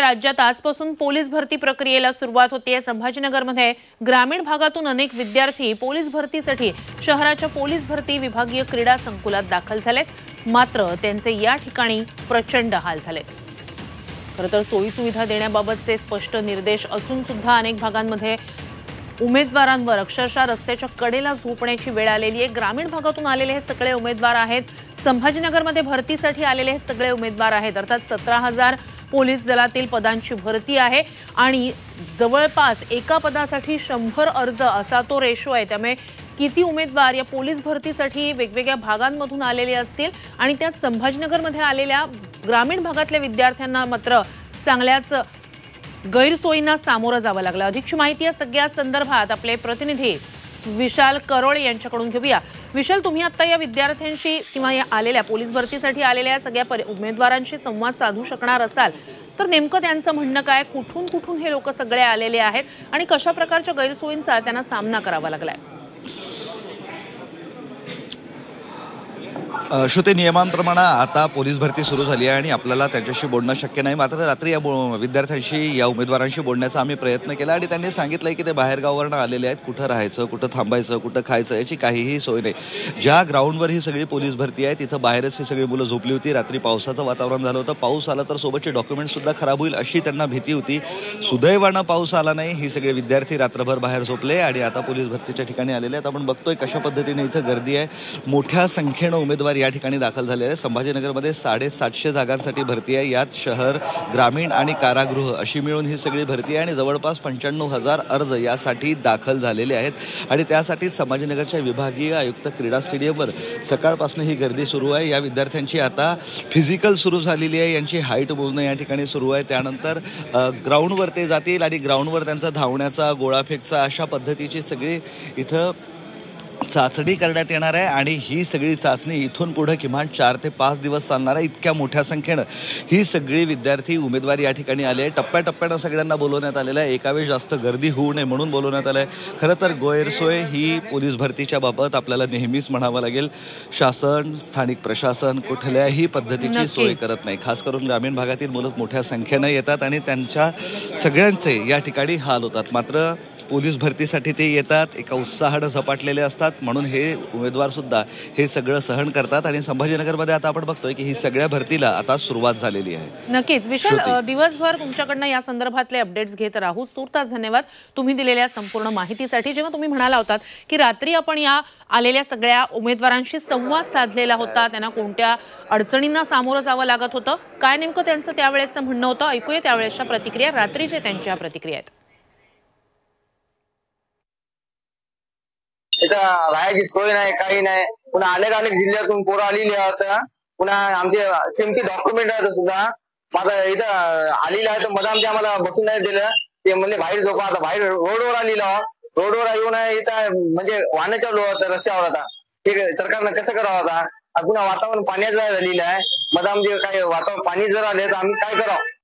राज्यात आजपासून पोलीस भरती प्रक्रियेला सुरुवात होते। संभाजीनगरमध्ये ग्रामीण भागातून अनेक विद्यार्थी पोलीस भरतीसाठी शहराच्या पोलीस भरती विभागीय क्रीडा संकुलात दाखल झालेत। मात्र त्यांचे या ठिकाणी प्रचंड हाल झालेत। खरं तर सोयी सुविधा देण्याबाबतचे स्पष्ट निर्देश असून सुद्धा अनेक भागांमध्ये उमेदवारांवर अक्षरशः रस्त्याच्या कडेला झोपण्याची वेळ आलेली आहे। ग्रामीण भागातून आलेले हे सगळे उमेदवार आहेत। संभाजीनगरमध्ये भरतीसाठी आलेले हे सगळे उमेदवार आहेत। अर्थात 17,000 पोलीस दलातील पदांची भरती आहे आणि जवळपास एका पदासाठी 100 अर्ज असा तो रेशो आहे। त्यामुळे किती उमेदवार या पोलीस भरतीसाठी वेगवेगळ्या भागांमधून आलेले असतील आणि त्यात संभाजीनगरमध्ये आलेल्या ग्रामीण भागातल्या विद्यार्थ्यांना मात्र चांगल्याच गैरसोयींना सामोरं जावं लागलं। अधिकची माहिती या सगळ्या संदर्भात आपले प्रतिनिधी विशाल करोळ यांच्याकडून घेऊया। विशाल, तुम्ही आता या विद्यार्थ्यांशी किंवा या आलेल्या पोलीस भरतीसाठी आलेल्या सगळ्या उमेदवारांशी संवाद साधू शकणार असाल तर नेमकं त्यांचं म्हणणं काय, कुठून कुठून हे लोक सगळे आलेले आहेत आणि कशा प्रकारच्या गैरसोयींचा त्यांना सामना करावा लागलाय? श्रुती, नियमांप्रमाणे आता पोलीस भरती सुरू झाली आहे आणि आपल्याला त्यांच्याशी बोलणं शक्य नाही। मात्र रात्री या विद्यार्थ्यांशी या उमेदवारांशी बोलण्याचा आम्ही प्रयत्न केला आणि त्यांनी सांगितलंय की ते बाहेरगावावरून आलेले आहेत। कुठं राहायचं, कुठं थांबायचं, कुठं खायचं याची काहीही सोय नाही। ज्या ग्राउंडवर ही सगळी पोलीस भरती आहे तिथं बाहेरच ही सगळी मुलं झोपली होती। रात्री पावसाचं वातावरण झालं होतं। पाऊस आला तर सोबतचे डॉक्युमेंट सुद्धा खराब होईल अशी त्यांना भीती होती। सुदैवानं पाऊस आला नाही। ही सगळे विद्यार्थी रात्रभर बाहेर झोपले आणि आता पोलीस भरतीच्या ठिकाणी आलेले आहेत। आपण बघतोय कशा पद्धतीने इथं गर्दी आहे। मोठ्या संख्येनं उमेदवार या ठिकाणी दाखल झाले आहे। संभाजीनगरमध्ये 750 जागांसाठी भरती आहे। यात शहर, ग्रामीण आणि कारागृह अशी मिळून ही सगळी भरती आहे आणि जवळपास 95,000 अर्ज यासाठी दाखल झालेले आहेत आणि त्यासाठी संभाजीनगरच्या विभागीय आयुक्त क्रीडा स्टेडियमवर सकाळपासून ही गर्दी सुरू आहे। या विद्यार्थ्यांची आता फिजिकल सुरू झालेली आहे। यांची हाईट मोजणं या ठिकाणी सुरू आहे। त्यानंतर ग्राउंडवर ते जातील आणि ग्राउंडवर त्यांचा धावण्याचा, गोळाफेकचा अशा पद्धतीची सगळी इथं चाचणी करण्यात येणार आहे आणि ही सगळी चाचणी इथून पुढे किमान 4 ते 5 दिवस चालणार आहे। इतक्या मोठ्या संख्येनं ही सगळी विद्यार्थी उमेदवार या ठिकाणी आले आहे। टप्प्याटप्प्यानं सगळ्यांना बोलवण्यात आलेलं आहे। एका वेळेस जास्त गर्दी होऊ नये म्हणून बोलवण्यात आलं आहे। खरं तर गैरसोय ही पोलीस भरतीच्या बाबत आपल्याला नेहमीच म्हणावं लागेल। शासन, स्थानिक प्रशासन कुठल्याही पद्धतीची सोय करत नाही। खास करून ग्रामीण भागातील मुलं मोठ्या संख्येनं येतात आणि त्यांच्या सगळ्यांचे या ठिकाणी हाल होतात। मात्र पोलीस भरतीसाठी ते येतात, एका उत्साहानं झपाटलेले असतात म्हणून हे उमेदवार सुद्धा हे सगळं सहन करतात आणि संभाजीनगरमध्ये आता आपण बघतोय की ही सगळ्या भरतीला आता सुरुवात झालेली आहे। नक्कीच विशाल, दिवसभर तुमच्याकडनं या संदर्भातले अपडेट्स घेत राहू। तूर्तास धन्यवाद तुम्ही दिलेल्या संपूर्ण माहितीसाठी। जेव्हा तुम्ही म्हणाला होतात की रात्री आपण या आलेल्या सगळ्या उमेदवारांशी संवाद साधलेला होता, त्यांना कोणत्या अडचणींना सामोरं जावं लागत होतं, काय नेमकं त्यांचं त्यावेळेसचं म्हणणं होतं, ऐकूया त्यावेळेसच्या प्रतिक्रिया, रात्रीचे त्यांच्या प्रतिक्रिया आहेत। इथं राहायची सोय नाही, काही नाही। पुन्हा अनेक जिल्ह्यातून पोरं आलेली आहेत। पुन्हा आमचे किमती डॉक्युमेंट आहेत सुद्धा माझं इथं आलेलं आहे। तर मधामचे आम्हाला बसून नाही दिलं। ते म्हणजे बाहेर झोपा, आता बाहेर रोडवर आलेलं, रोडवर येऊन इथं म्हणजे वाहनाच्या रस्त्यावर आता हे सरकारनं कसं करावं आता। पुन्हा वातावरण पाण्याचं झालेलं आहे। मधामचे काही वातावरण पाणी जर आले तर आम्ही काय करावं।